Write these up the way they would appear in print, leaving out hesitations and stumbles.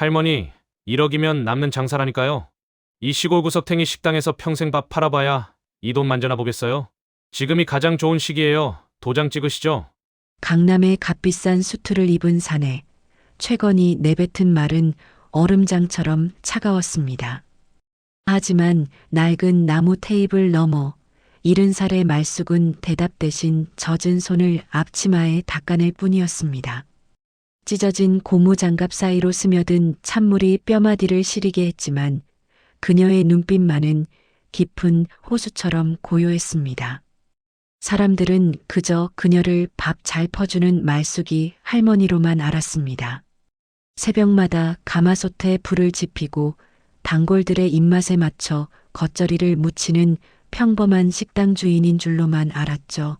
할머니, 1억이면 남는 장사라니까요. 이 시골 구석탱이 식당에서 평생 밥 팔아봐야 이 돈 만져나 보겠어요? 지금이 가장 좋은 시기예요. 도장 찍으시죠? 강남의 값비싼 수트를 입은 사내, 최건이 내뱉은 말은 얼음장처럼 차가웠습니다. 하지만 낡은 나무 테이블 너머 70살의 말숙은 대답 대신 젖은 손을 앞치마에 닦아낼 뿐이었습니다. 찢어진 고무장갑 사이로 스며든 찬물이 뼈마디를 시리게 했지만 그녀의 눈빛만은 깊은 호수처럼 고요했습니다. 사람들은 그저 그녀를 밥 잘 퍼주는 말숙이 할머니로만 알았습니다. 새벽마다 가마솥에 불을 지피고 단골들의 입맛에 맞춰 겉절이를 무치는 평범한 식당 주인인 줄로만 알았죠.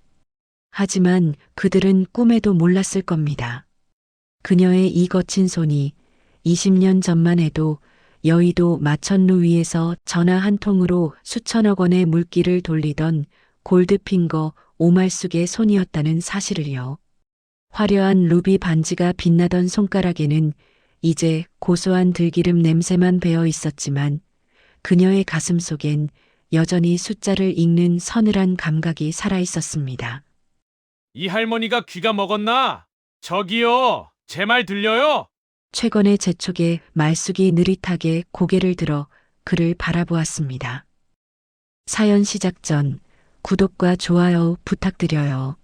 하지만 그들은 꿈에도 몰랐을 겁니다. 그녀의 이 거친 손이 20년 전만 해도 여의도 마천루 위에서 전화 한 통으로 수천억 원의 물길을 돌리던 골드핑거 오말숙의 손이었다는 사실을요. 화려한 루비 반지가 빛나던 손가락에는 이제 고소한 들기름 냄새만 배어 있었지만 그녀의 가슴 속엔 여전히 숫자를 읽는 서늘한 감각이 살아 있었습니다. 이 할머니가 귀가 먹었나? 저기요, 제 말 들려요? 최건의 재촉에 말숙이 느릿하게 고개를 들어 그를 바라보았습니다. 사연 시작 전 구독과 좋아요 부탁드려요.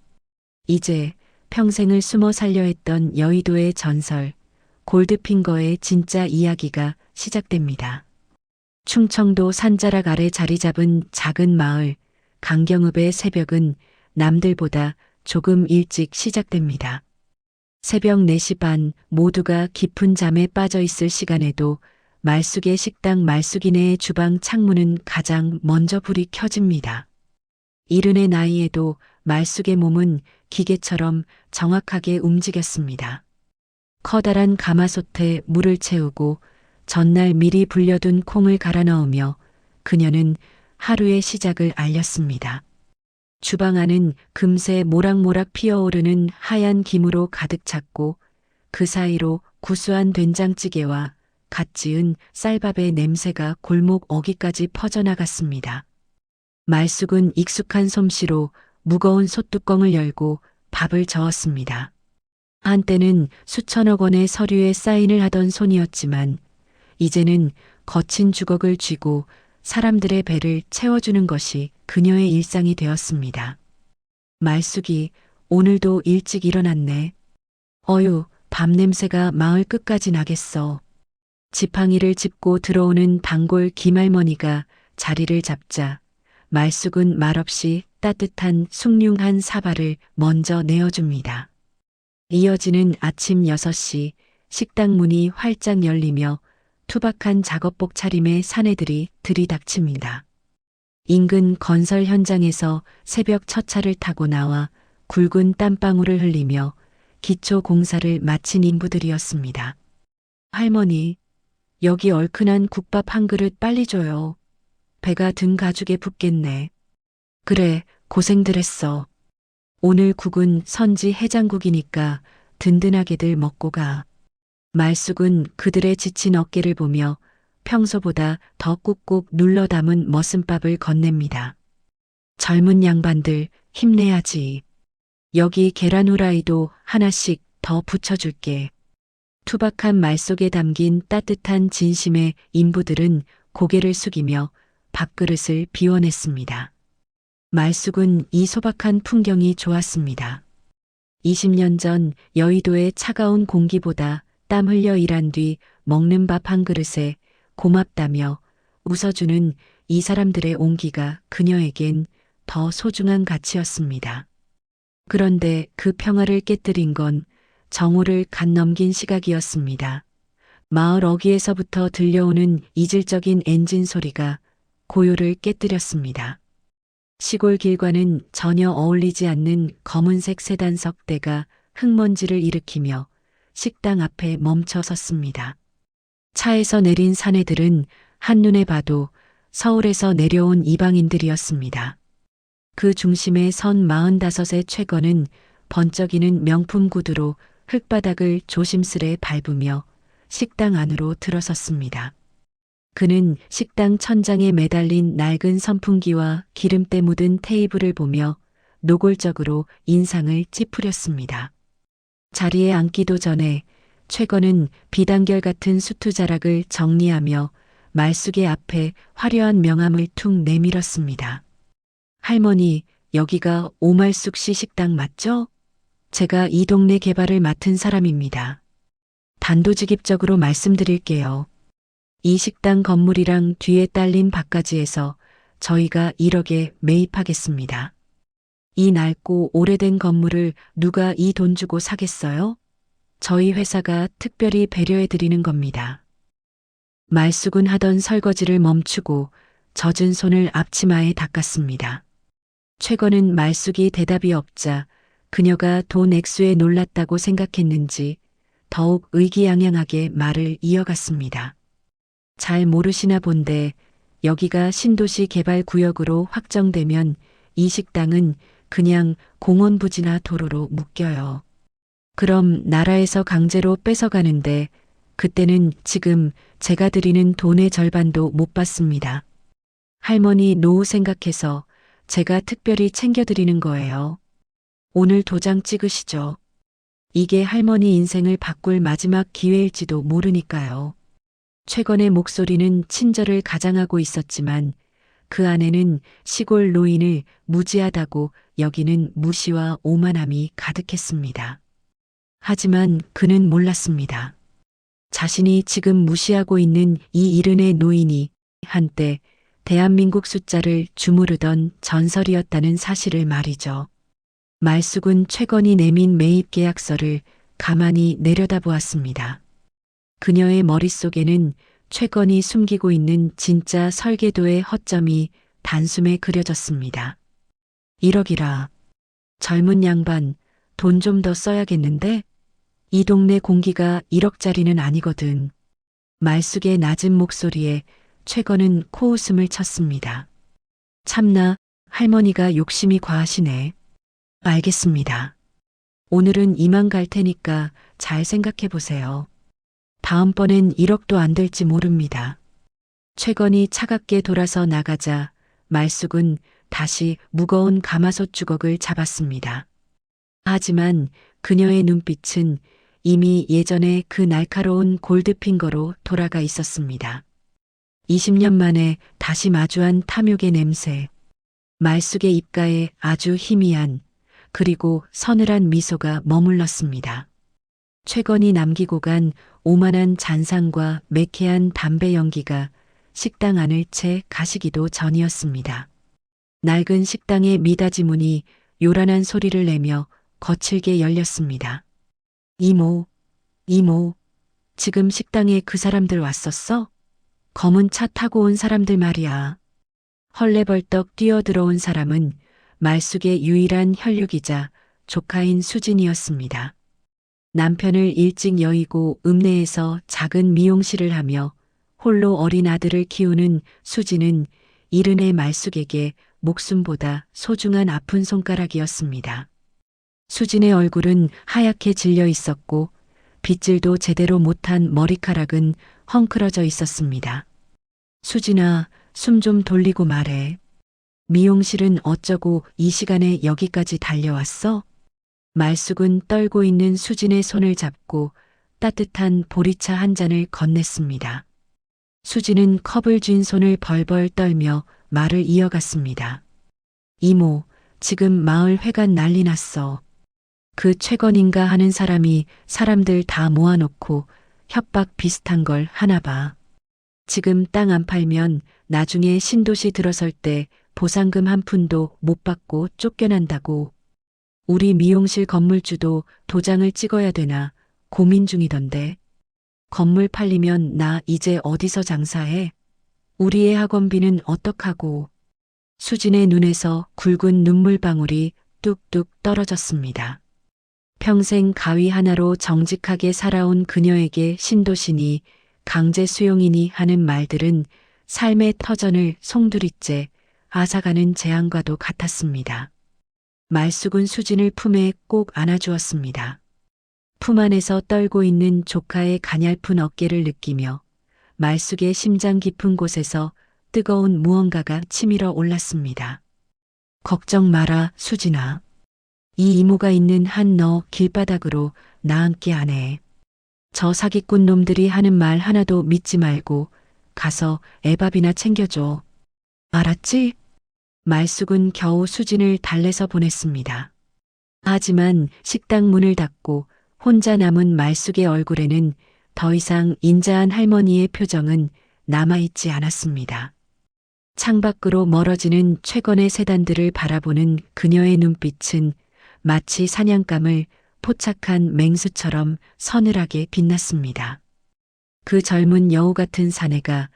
이제 평생을 숨어 살려 했던 여의도의 전설, 골드핑거의 진짜 이야기가 시작됩니다. 충청도 산자락 아래 자리 잡은 작은 마을, 강경읍의 새벽은 남들보다 조금 일찍 시작됩니다. 새벽 4시 반 모두가 깊은 잠에 빠져 있을 시간에도 말숙의 식당 말숙이네의 주방 창문은 가장 먼저 불이 켜집니다. 이른의 나이에도 말숙의 몸은 기계처럼 정확하게 움직였습니다. 커다란 가마솥에 물을 채우고 전날 미리 불려둔 콩을 갈아 넣으며 그녀는 하루의 시작을 알렸습니다. 주방 안은 금세 모락모락 피어오르는 하얀 김으로 가득 찼고 그 사이로 구수한 된장찌개와 갓 지은 쌀밥의 냄새가 골목 어귀까지 퍼져나갔습니다. 말숙은 익숙한 솜씨로 무거운 솥뚜껑을 열고 밥을 저었습니다. 한때는 수천억 원의 서류에 사인을 하던 손이었지만 이제는 거친 주걱을 쥐고 사람들의 배를 채워주는 것이 그녀의 일상이 되었습니다. 말숙이 오늘도 일찍 일어났네. 어휴, 밥 냄새가 마을 끝까지 나겠어. 지팡이를 짚고 들어오는 단골 김할머니가 자리를 잡자 말숙은 말없이 따뜻한 숭늉한 사발을 먼저 내어줍니다. 이어지는 아침 6시 식당 문이 활짝 열리며 투박한 작업복 차림의 사내들이 들이닥칩니다. 인근 건설 현장에서 새벽 첫 차를 타고 나와 굵은 땀방울을 흘리며 기초 공사를 마친 인부들이었습니다. 할머니, 여기 얼큰한 국밥 한 그릇 빨리 줘요. 배가 등 가죽에 붙겠네. 그래, 고생들 했어. 오늘 국은 선지 해장국이니까 든든하게들 먹고 가. 말숙은 그들의 지친 어깨를 보며 평소보다 더 꾹꾹 눌러 담은 머슴밥을 건넵니다. 젊은 양반들 힘내야지. 여기 계란 후라이도 하나씩 더 붙여줄게. 투박한 말 속에 담긴 따뜻한 진심의 인부들은 고개를 숙이며 밥그릇을 비워냈습니다. 말숙은 이 소박한 풍경이 좋았습니다. 20년 전 여의도의 차가운 공기보다 땀 흘려 일한 뒤 먹는 밥 한 그릇에 고맙다며 웃어주는 이 사람들의 온기가 그녀에겐 더 소중한 가치였습니다. 그런데 그 평화를 깨뜨린 건 정오를 갓 넘긴 시각이었습니다. 마을 어귀에서부터 들려오는 이질적인 엔진 소리가 고요를 깨뜨렸습니다. 시골 길과는 전혀 어울리지 않는 검은색 세단 석대가 흙먼지를 일으키며 식당 앞에 멈춰 섰습니다. 차에서 내린 사내들은 한눈에 봐도 서울에서 내려온 이방인들이었습니다. 그 중심에 선 45의 최건은 번쩍이는 명품 구두로 흙바닥을 조심스레 밟으며 식당 안으로 들어섰습니다. 그는 식당 천장에 매달린 낡은 선풍기와 기름때 묻은 테이블을 보며 노골적으로 인상을 찌푸렸습니다. 자리에 앉기도 전에 최건은 비단결 같은 수투자락을 정리하며 말숙의 앞에 화려한 명함을 툭 내밀었습니다. 할머니, 여기가 오말숙 씨 식당 맞죠? 제가 이 동네 개발을 맡은 사람입니다. 단도직입적으로 말씀드릴게요. 이 식당 건물이랑 뒤에 딸린 밭가지에서 저희가 1억에 매입하겠습니다. 이 낡고 오래된 건물을 누가 이 돈 주고 사겠어요? 저희 회사가 특별히 배려해 드리는 겁니다. 말숙은 하던 설거지를 멈추고 젖은 손을 앞치마에 닦았습니다. 최건은 말숙이 대답이 없자 그녀가 돈 액수에 놀랐다고 생각했는지 더욱 의기양양하게 말을 이어갔습니다. 잘 모르시나 본데 여기가 신도시 개발구역으로 확정되면 이 식당은 그냥 공원 부지나 도로로 묶여요. 그럼 나라에서 강제로 뺏어가는데 그때는 지금 제가 드리는 돈의 절반도 못 받습니다. 할머니 노후 생각해서 제가 특별히 챙겨드리는 거예요. 오늘 도장 찍으시죠. 이게 할머니 인생을 바꿀 마지막 기회일지도 모르니까요. 최건의 목소리는 친절을 가장하고 있었지만 그 안에는 시골 노인을 무지하다고 여기는 무시와 오만함이 가득했습니다. 하지만 그는 몰랐습니다. 자신이 지금 무시하고 있는 이 이른의 노인이 한때 대한민국 숫자를 주무르던 전설이었다는 사실을 말이죠. 말숙은 최건이 내민 매입 계약서를 가만히 내려다보았습니다. 그녀의 머릿속에는 최건이 숨기고 있는 진짜 설계도의 허점이 단숨에 그려졌습니다. 1억이라. 젊은 양반, 돈 좀 더 써야겠는데? 이 동네 공기가 1억짜리는 아니거든. 말숙의 낮은 목소리에 최건은 코웃음을 쳤습니다. 참나, 할머니가 욕심이 과하시네. 알겠습니다. 오늘은 이만 갈 테니까 잘 생각해 보세요. 다음번엔 1억도 안 될지 모릅니다. 최건이 차갑게 돌아서 나가자 말숙은 다시 무거운 가마솥 주걱을 잡았습니다. 하지만 그녀의 눈빛은 이미 예전의 그 날카로운 골드핑거로 돌아가 있었습니다. 20년 만에 다시 마주한 탐욕의 냄새, 말숙의 입가에 아주 희미한 그리고 서늘한 미소가 머물렀습니다. 최건이 남기고 간 오만한 잔상과 매캐한 담배 연기가 식당 안을 채 가시기도 전이었습니다. 낡은 식당의 미닫이 문이 요란한 소리를 내며 거칠게 열렸습니다. 이모, 이모, 지금 식당에 그 사람들 왔었어? 검은 차 타고 온 사람들 말이야. 헐레벌떡 뛰어들어온 사람은 말숙의 유일한 혈육이자 조카인 수진이었습니다. 남편을 일찍 여의고 읍내에서 작은 미용실을 하며 홀로 어린 아들을 키우는 수진은 이른의 말숙에게 목숨보다 소중한 아픈 손가락이었습니다. 수진의 얼굴은 하얗게 질려 있었고 빗질도 제대로 못한 머리카락은 헝클어져 있었습니다. 수진아, 숨 좀 돌리고 말해. 미용실은 어쩌고 이 시간에 여기까지 달려왔어? 말숙은 떨고 있는 수진의 손을 잡고 따뜻한 보리차 한 잔을 건넸습니다. 수진은 컵을 쥔 손을 벌벌 떨며 말을 이어갔습니다. 이모, 지금 마을 회관 난리 났어. 그 최건인가 하는 사람이 사람들 다 모아놓고 협박 비슷한 걸 하나 봐. 지금 땅 안 팔면 나중에 신도시 들어설 때 보상금 한 푼도 못 받고 쫓겨난다고. 우리 미용실 건물주도 도장을 찍어야 되나 고민 중이던데. 건물 팔리면 나 이제 어디서 장사해? 우리의 학원비는 어떡하고. 수진의 눈에서 굵은 눈물방울이 뚝뚝 떨어졌습니다. 평생 가위 하나로 정직하게 살아온 그녀에게 신도시니 강제 수용이니 하는 말들은 삶의 터전을 송두리째 앗아가는 재앙과도 같았습니다. 말숙은 수진을 품에 꼭 안아주었습니다. 품 안에서 떨고 있는 조카의 가냘픈 어깨를 느끼며 말숙의 심장 깊은 곳에서 뜨거운 무언가가 치밀어 올랐습니다. 걱정 마라, 수진아. 이 이모가 있는 한 너 길바닥으로 나앉게 안 해. 저 사기꾼 놈들이 하는 말 하나도 믿지 말고 가서 애밥이나 챙겨줘. 알았지? 말숙은 겨우 수진을 달래서 보냈습니다. 하지만 식당 문을 닫고 혼자 남은 말숙의 얼굴에는 더 이상 인자한 할머니의 표정은 남아있지 않았습니다. 창밖으로 멀어지는 최건의 세단들을 바라보는 그녀의 눈빛은 마치 사냥감을 포착한 맹수처럼 서늘하게 빛났습니다. 그 젊은 여우 같은 사내가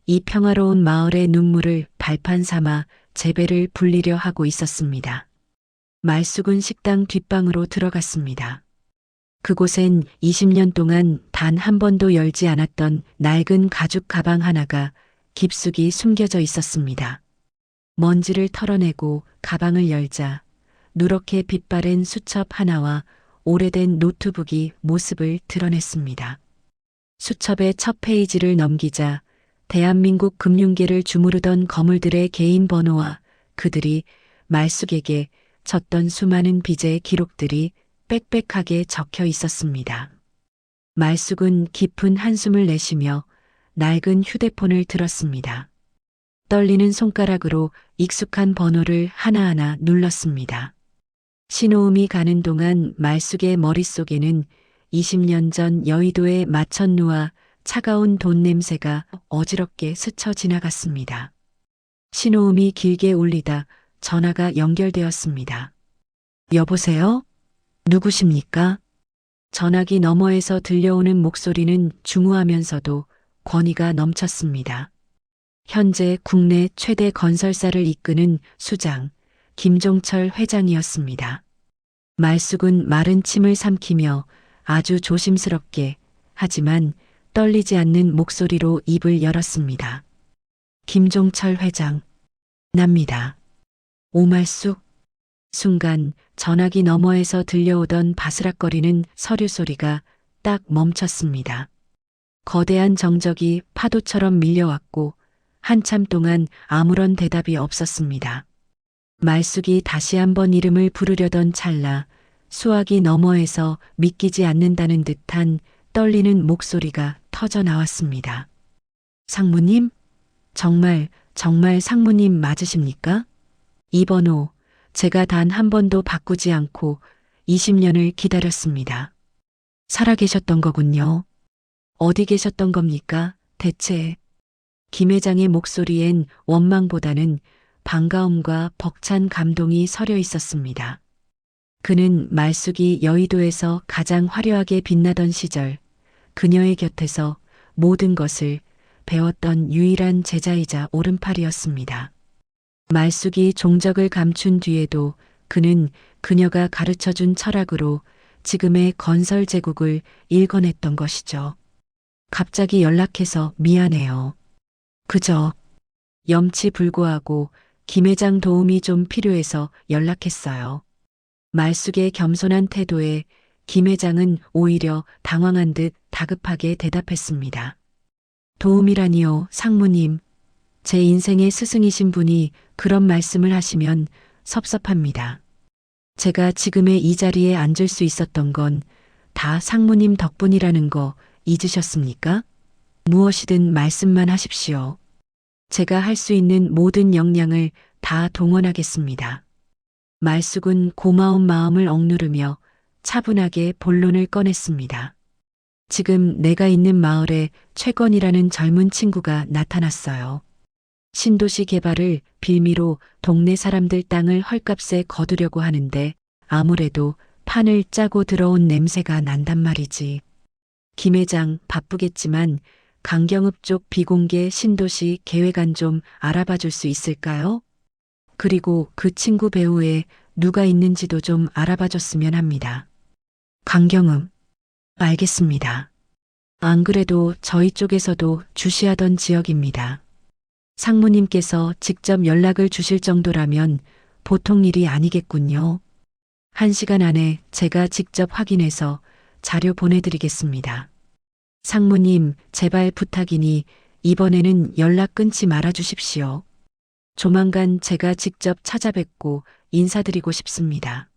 이 평화로운 마을의 눈물을 발판 삼아 재배를 불리려 하고 있었습니다. 말숙은 식당 뒷방으로 들어갔습니다. 그곳엔 20년 동안 단 한 번도 열지 않았던 낡은 가죽 가방 하나가 깊숙이 숨겨져 있었습니다. 먼지를 털어내고 가방을 열자 누렇게 빛바랜 수첩 하나와 오래된 노트북이 모습을 드러냈습니다. 수첩의 첫 페이지를 넘기자 대한민국 금융계를 주무르던 거물들의 개인 번호와 그들이 말숙에게 졌던 수많은 빚의 기록들이 빽빽하게 적혀 있었습니다. 말숙은 깊은 한숨을 내쉬며 낡은 휴대폰을 들었습니다. 떨리는 손가락으로 익숙한 번호를 하나하나 눌렀습니다. 신호음이 가는 동안 말숙의 머릿속에는 20년 전 여의도의 마천루와 차가운 돈 냄새가 어지럽게 스쳐 지나갔습니다. 신호음이 길게 울리다 전화가 연결되었습니다. 여보세요? 누구십니까? 전화기 너머에서 들려오는 목소리는 중후하면서도 권위가 넘쳤습니다. 현재 국내 최대 건설사를 이끄는 수장 김종철 회장이었습니다. 말숙은 마른 침을 삼키며 아주 조심스럽게 하지만 떨리지 않는 목소리로 입을 열었습니다. 김종철 회장, 납니다. 오말숙. 순간 전화기 너머에서 들려오던 바스락거리는 서류 소리가 딱 멈췄습니다. 거대한 정적이 파도처럼 밀려왔고 한참 동안 아무런 대답이 없었습니다. 말숙이 다시 한번 이름을 부르려던 찰나 수화기 너머에서 믿기지 않는다는 듯한 떨리는 목소리가 터져 나왔습니다. 상무님? 정말 상무님 맞으십니까? 이 번호 제가 단 한 번도 바꾸지 않고 20년을 기다렸습니다. 살아계셨던 거군요. 어디 계셨던 겁니까? 대체. 김 회장의 목소리엔 원망보다는 반가움과 벅찬 감동이 서려 있었습니다. 그는 말숙이 여의도에서 가장 화려하게 빛나던 시절 그녀의 곁에서 모든 것을 배웠던 유일한 제자이자 오른팔이었습니다. 말숙이 종적을 감춘 뒤에도 그는 그녀가 가르쳐준 철학으로 지금의 건설 제국을 일궈냈던 것이죠. 갑자기 연락해서 미안해요. 그저 염치불구하고 김 회장 도움이 좀 필요해서 연락했어요. 말숙의 겸손한 태도에 김 회장은 오히려 당황한 듯 다급하게 대답했습니다. 도움이라니요, 상무님. 제 인생의 스승이신 분이 그런 말씀을 하시면 섭섭합니다. 제가 지금의 이 자리에 앉을 수 있었던 건 다 상무님 덕분이라는 거 잊으셨습니까? 무엇이든 말씀만 하십시오. 제가 할 수 있는 모든 역량을 다 동원하겠습니다. 말숙은 고마운 마음을 억누르며 차분하게 본론을 꺼냈습니다. 지금 내가 있는 마을에 최건이라는 젊은 친구가 나타났어요. 신도시 개발을 빌미로 동네 사람들 땅을 헐값에 거두려고 하는데 아무래도 판을 짜고 들어온 냄새가 난단 말이지. 김 회장 바쁘겠지만 강경읍 쪽 비공개 신도시 계획안 좀 알아봐 줄 수 있을까요? 그리고 그 친구 배우에 누가 있는지도 좀 알아봐 줬으면 합니다. 강경읍. 알겠습니다. 안 그래도 저희 쪽에서도 주시하던 지역입니다. 상무님께서 직접 연락을 주실 정도라면 보통 일이 아니겠군요. 1시간 안에 제가 직접 확인해서 자료 보내드리겠습니다. 상무님, 제발 부탁이니 이번에는 연락 끊지 말아 주십시오. 조만간 제가 직접 찾아뵙고 인사드리고 싶습니다.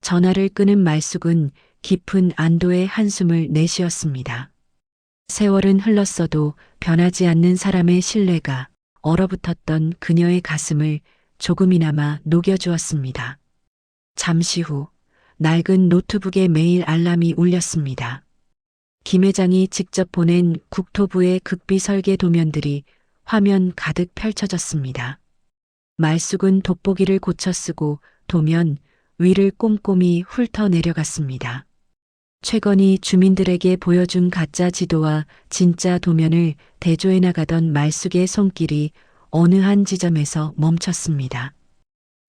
전화를 끊은 말숙은 깊은 안도의 한숨을 내쉬었습니다. 세월은 흘렀어도 변하지 않는 사람의 신뢰가 얼어붙었던 그녀의 가슴을 조금이나마 녹여주었습니다. 잠시 후 낡은 노트북에 메일 알람이 울렸습니다. 김 회장이 직접 보낸 국토부의 극비 설계 도면들이 화면 가득 펼쳐졌습니다. 말숙은 돋보기를 고쳐 쓰고 도면 위를 꼼꼼히 훑어 내려갔습니다. 최건이 주민들에게 보여준 가짜 지도와 진짜 도면을 대조해 나가던 말숙의 손길이 어느 한 지점에서 멈췄습니다.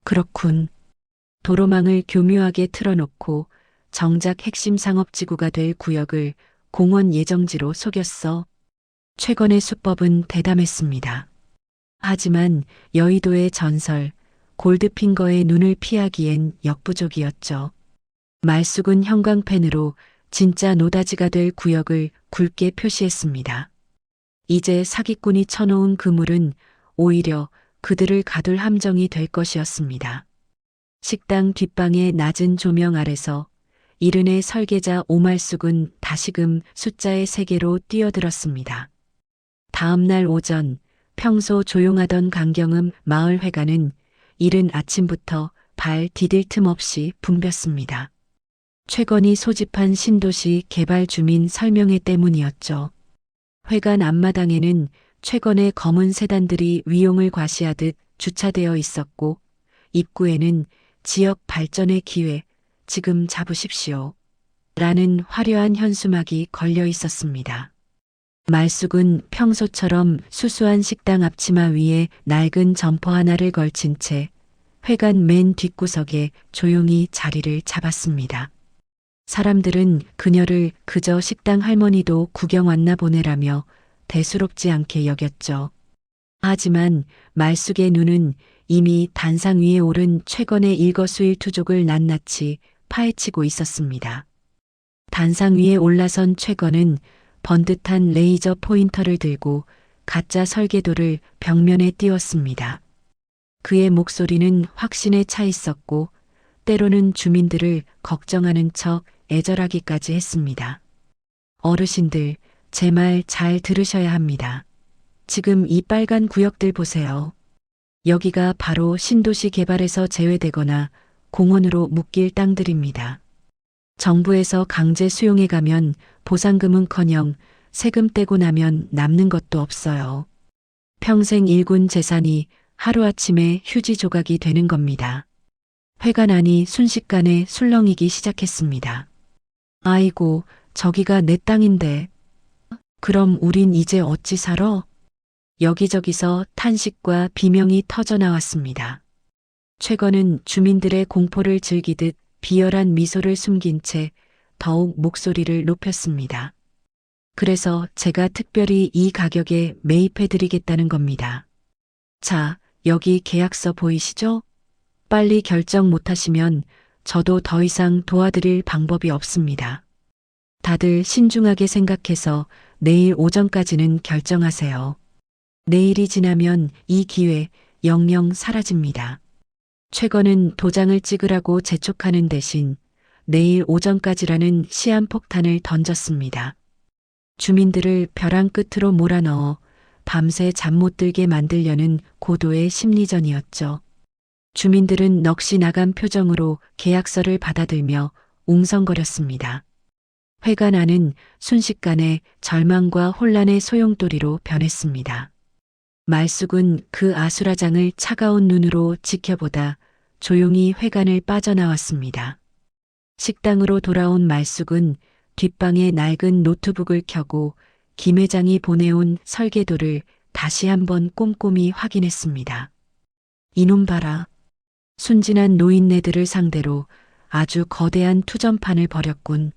그렇군. 도로망을 교묘하게 틀어놓고 정작 핵심 상업지구가 될 구역을 공원 예정지로 속였어. 최건의 수법은 대담했습니다. 하지만 여의도의 전설, 골드핑거의 눈을 피하기엔 역부족이었죠. 말숙은 형광펜으로 진짜 노다지가 될 구역을 굵게 표시했습니다. 이제 사기꾼이 쳐놓은 그물은 오히려 그들을 가둘 함정이 될 것이었습니다. 식당 뒷방의 낮은 조명 아래서 이른의 설계자 오말숙은 다시금 숫자의 세계로 뛰어들었습니다. 다음 날 오전 평소 조용하던 강경음 마을회관은 이른 아침부터 발 디딜 틈 없이 붐볐습니다. 최건이 소집한 신도시 개발 주민 설명회 때문이었죠. 회관 앞마당에는 최건의 검은 세단들이 위용을 과시하듯 주차되어 있었고 입구에는 지역 발전의 기회 지금 잡으십시오. 라는 화려한 현수막이 걸려 있었습니다. 말숙은 평소처럼 수수한 식당 앞치마 위에 낡은 점퍼 하나를 걸친 채 회관 맨 뒷구석에 조용히 자리를 잡았습니다. 사람들은 그녀를 그저 식당 할머니도 구경 왔나 보내라며 대수롭지 않게 여겼죠. 하지만 말숙의 눈은 이미 단상 위에 오른 최건의 일거수일투족을 낱낱이 파헤치고 있었습니다. 단상 위에 올라선 최건은 번듯한 레이저 포인터를 들고 가짜 설계도를 벽면에 띄웠습니다. 그의 목소리는 확신에 차 있었고 때로는 주민들을 걱정하는 척 애절하기까지 했습니다. 어르신들, 제 말 잘 들으셔야 합니다. 지금 이 빨간 구역들 보세요. 여기가 바로 신도시 개발에서 제외되거나 공원으로 묶일 땅들입니다. 정부에서 강제 수용해 가면 보상금은커녕 세금 떼고 나면 남는 것도 없어요. 평생 일군 재산이 하루아침에 휴지 조각이 되는 겁니다. 회관 안이 순식간에 술렁이기 시작했습니다. 아이고, 저기가 내 땅인데. 그럼 우린 이제 어찌 살아? 여기저기서 탄식과 비명이 터져나왔습니다. 최건은 주민들의 공포를 즐기듯 비열한 미소를 숨긴 채 더욱 목소리를 높였습니다. 그래서 제가 특별히 이 가격에 매입해드리겠다는 겁니다. 자, 여기 계약서 보이시죠? 빨리 결정 못하시면 저도 더 이상 도와드릴 방법이 없습니다. 다들 신중하게 생각해서 내일 오전까지는 결정하세요. 내일이 지나면 이 기회 영영 사라집니다. 최건은 도장을 찍으라고 재촉하는 대신 내일 오전까지라는 시한폭탄을 던졌습니다. 주민들을 벼랑 끝으로 몰아넣어 밤새 잠 못 들게 만들려는 고도의 심리전이었죠. 주민들은 넋이 나간 표정으로 계약서를 받아들며 웅성거렸습니다. 회관 안은 순식간에 절망과 혼란의 소용돌이로 변했습니다. 말숙은 그 아수라장을 차가운 눈으로 지켜보다 조용히 회관을 빠져나왔습니다. 식당으로 돌아온 말숙은 뒷방에 낡은 노트북을 켜고 김 회장이 보내온 설계도를 다시 한번 꼼꼼히 확인했습니다. 이놈 봐라. 순진한 노인네들을 상대로 아주 거대한 투전판을 벌였군.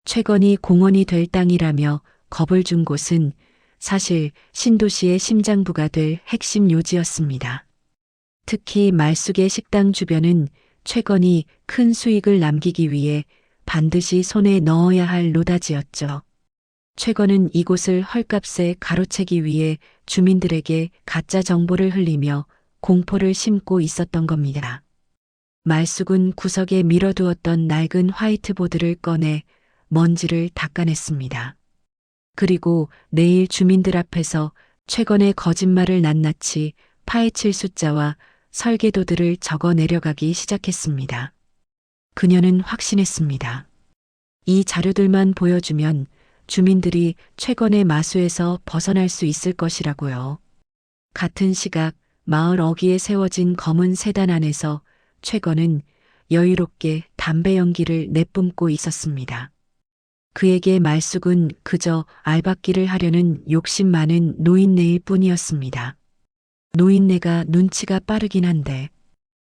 최건이 공원이 될 땅이라며 겁을 준 곳은 사실 신도시의 심장부가 될 핵심 요지였습니다. 특히 말숙의 식당 주변은 최건이 큰 수익을 남기기 위해 반드시 손에 넣어야 할 노다지였죠. 최건은 이곳을 헐값에 가로채기 위해 주민들에게 가짜 정보를 흘리며 공포를 심고 있었던 겁니다. 말숙은 구석에 밀어두었던 낡은 화이트보드를 꺼내 먼지를 닦아냈습니다. 그리고 내일 주민들 앞에서 최건의 거짓말을 낱낱이 파헤칠 숫자와 설계도들을 적어 내려가기 시작했습니다. 그녀는 확신했습니다. 이 자료들만 보여주면 주민들이 최건의 마수에서 벗어날 수 있을 것이라고요. 같은 시각 마을 어귀에 세워진 검은 세단 안에서 최건은 여유롭게 담배 연기를 내뿜고 있었습니다. 그에게 말숙은 그저 알박기를 하려는 욕심 많은 노인네일 뿐이었습니다. 노인네가 눈치가 빠르긴 한데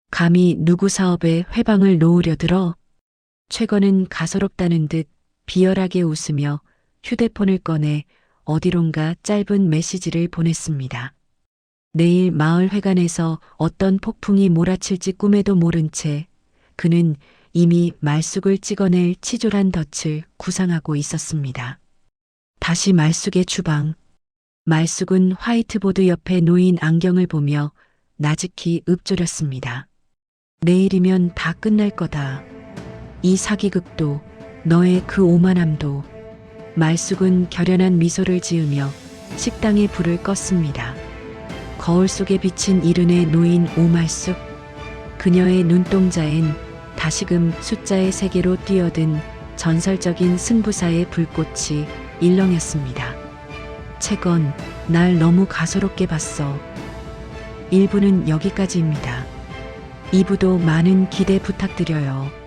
감히 누구 사업에 회방을 놓으려 들어? 최건은 가소롭다는 듯 비열하게 웃으며 휴대폰을 꺼내 어디론가 짧은 메시지를 보냈습니다. 내일 마을 회관에서 어떤 폭풍이 몰아칠지 꿈에도 모른 채 그는 이미 말숙을 찍어낼 치졸한 덫을 구상하고 있었습니다. 다시 말숙의 주방. 말숙은 화이트보드 옆에 놓인 안경을 보며 나직히 읊조렸습니다. 내일이면 다 끝날 거다. 이 사기극도 너의 그 오만함도. 말숙은 결연한 미소를 지으며 식당의 불을 껐습니다. 거울 속에 비친 이른에 놓인 오말숙. 그녀의 눈동자엔 다시금 숫자의 세계로 뛰어든 전설적인 승부사의 불꽃이 일렁였습니다. 채건, 날 너무 가소롭게 봤어. 1부는 여기까지입니다. 2부도 많은 기대 부탁드려요.